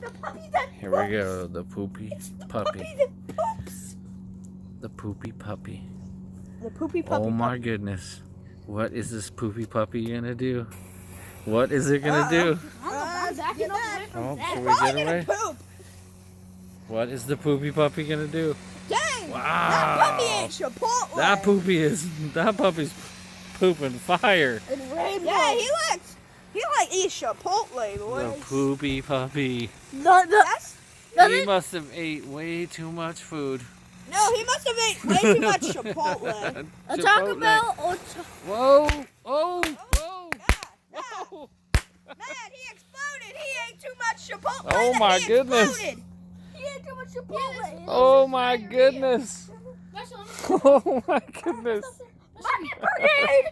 The puppy that Here we go, the poopy puppy. that poops. The poopy puppy. The poopy puppy. Oh my goodness. What is this poopy puppy gonna do? What is it gonna do? I'm backing up away from Oh, that. should we get away? Poop. What is the poopy puppy gonna do? Dang! Wow. That puppy ain't Chipotle. That puppy's pooping fire. And rainbow. Yeah, he like eats Chipotle, boy. The poopy puppy. That's, He must have ate way too much food. no, he must have ate way too much Chipotle. A Taco Bell or Whoa! Oh! Whoa! Yeah. Whoa! Man, he exploded. He ate too much Chipotle. Oh my He goodness. exploded. He ate too much Chipotle. Oh my goodness! Oh my goodness! Bucket brigade!